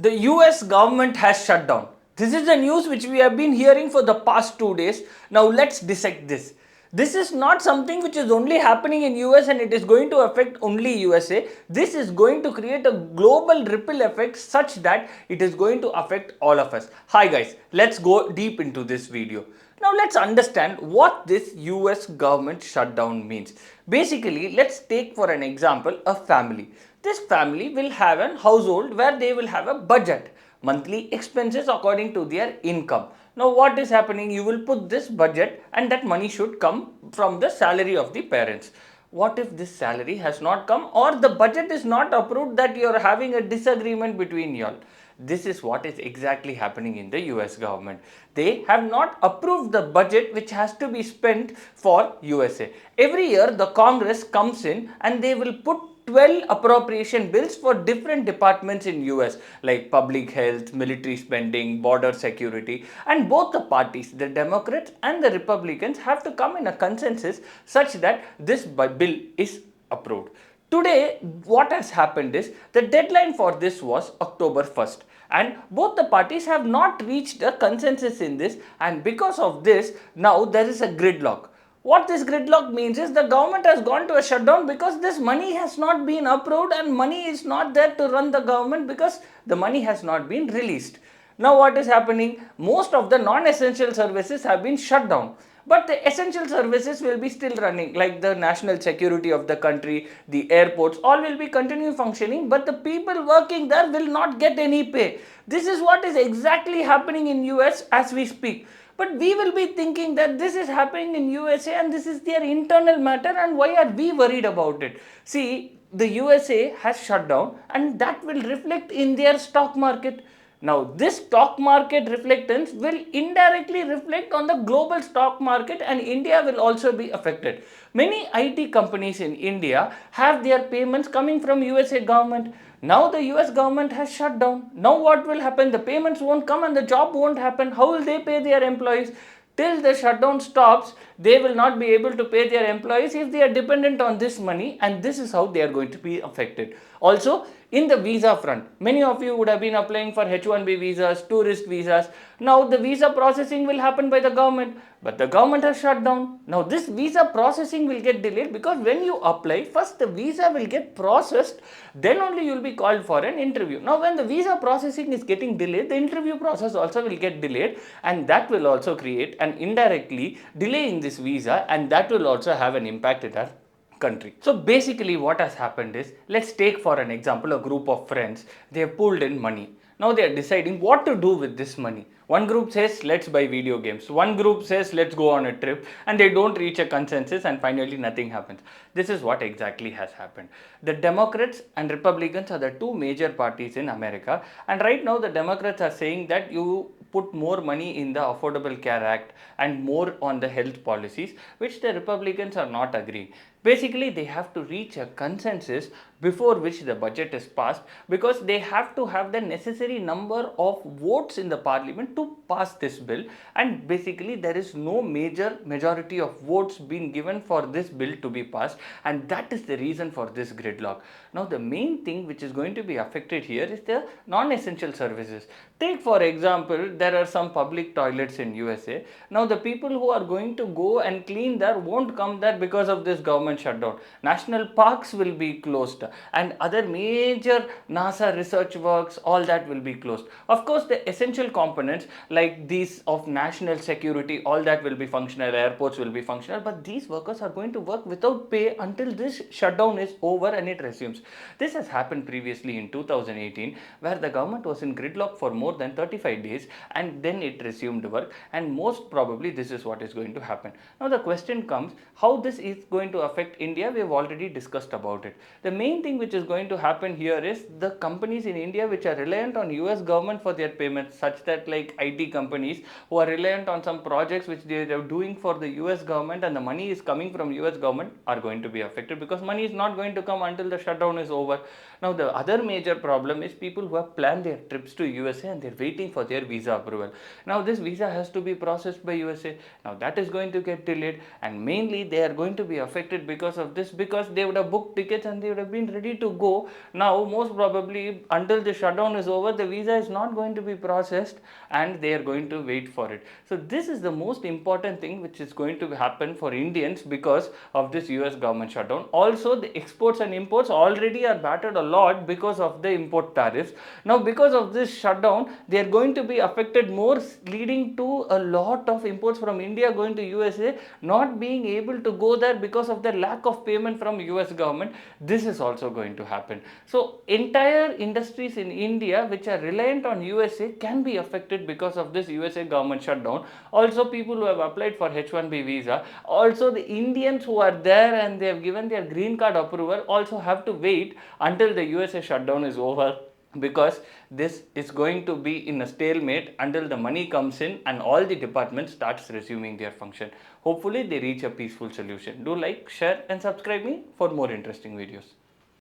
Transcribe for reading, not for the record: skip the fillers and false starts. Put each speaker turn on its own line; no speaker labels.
The US government has shut down. This is the news which we have been hearing for the past 2 days. Now let's dissect this. This is not something which is only happening in US and it is going to affect only USA. This is going to create a global ripple effect such that it is going to affect all of us. Hi guys, let's go deep into this video. Now let's understand what this US government shutdown means. Basically, let's take for an example a family. This family will have a household where they will have a budget, monthly expenses according to their income. Now what is happening? You will put this budget and that money should come from the salary of the parents. What if this salary has not come or the budget is not approved, that you are having a disagreement between you all? This is what is exactly happening in the US government. They have not approved the budget which has to be spent for USA. Every year the Congress comes in and they will put 12 appropriation bills for different departments in US like public health, military spending, border security, and both the parties, the Democrats and the Republicans, have to come in a consensus such that this bill is approved. Today, what has happened is the deadline for this was October 1st, and both the parties have not reached a consensus in this, and because of this, now there is a gridlock. What this gridlock means is the government has gone to a shutdown because this money has not been approved and money is not there to run the government because the money has not been released. Now what is happening? Most of the non-essential services have been shut down. But the essential services will be still running, like the national security of the country, the airports, all will be continue functioning, but the people working there will not get any pay. This is what is exactly happening in US as we speak. But we will be thinking that this is happening in USA and this is their internal matter, and why are we worried about it? See, the USA has shut down and that will reflect in their stock market. Now, this stock market reflectance will indirectly reflect on the global stock market and India will also be affected. Many IT companies in India have their payments coming from USA government. Now the US government has shut down. Now what will happen? The payments won't come and the job won't happen. How will they pay their employees? Till the shutdown stops, they will not be able to pay their employees if they are dependent on this money, and this is how they are going to be affected. Also, in the visa front, many of you would have been applying for H1B visas, tourist visas. Now the visa processing will happen by the government, but the government has shut down. Now this visa processing will get delayed because when you apply, first the visa will get processed, then only you will be called for an interview. Now when the visa processing is getting delayed, the interview process also will get delayed, and that will also create an indirectly delay in this visa, and that will also have an impact in our country. So basically what has happened is, let's take for an example a group of friends. They have pulled in money. Now they are deciding what to do with this money. One group says let's buy video games, one group says let's go on a trip, and they don't reach a consensus and finally nothing happens. This is what exactly has happened. The Democrats and Republicans are the two major parties in America, and right now the Democrats are saying that you put more money in the Affordable Care Act and more on the health policies, which the Republicans are not agreeing. Basically, they have to reach a consensus before which the budget is passed, because they have to have the necessary number of votes in the parliament to pass this bill, and basically there is no majority of votes being given for this bill to be passed, and that is the reason for this gridlock. Now the main thing which is going to be affected here is the non-essential services. Take for example, there are some public toilets in USA. Now the people who are going to go and clean there won't come there because of this government shutdown. National parks will be closed and other major NASA research works, all that will be closed. Of course, the essential components like these of national security, all that will be functional, airports will be functional, but these workers are going to work without pay until this shutdown is over and it resumes. This has happened previously in 2018, where the government was in gridlock for more than 35 days and then it resumed work, and most probably this is what is going to happen. Now the question comes, how this is going to affect India? We have already discussed about it. The main thing which is going to happen here is the companies in India which are reliant on US government for their payments, such that like IT companies who are reliant on some projects which they are doing for the US government and the money is coming from US government, are going to be affected because money is not going to come until the shutdown is over. Now the other major problem is people who have planned their trips to USA and they're waiting for their visa approval. Now this visa has to be processed by USA. Now that is going to get delayed, and mainly they are going to be affected because of this, because they would have booked tickets and they would have been ready to go. Now most probably until the shutdown is over, the visa is not going to be processed and they are going to wait for it. So this is the most important thing which is going to happen for Indians because of this US government shutdown. Also the exports and imports already are battered a lot because of the import tariffs. Now because of this shutdown, they are going to be affected more, leading to a lot of imports from India going to USA not being able to go there because of the lack of payment from US government. This is also going to happen. So entire industries in India which are reliant on USA can be affected because of this USA government shutdown. Also people who have applied for H1B visa, also the Indians who are there and they have given their green card approval also have to wait until the USA shutdown is over, because this is going to be in a stalemate until the money comes in and all the departments starts resuming their function. Hopefully they reach a peaceful solution. Do like, share and subscribe me for more interesting videos.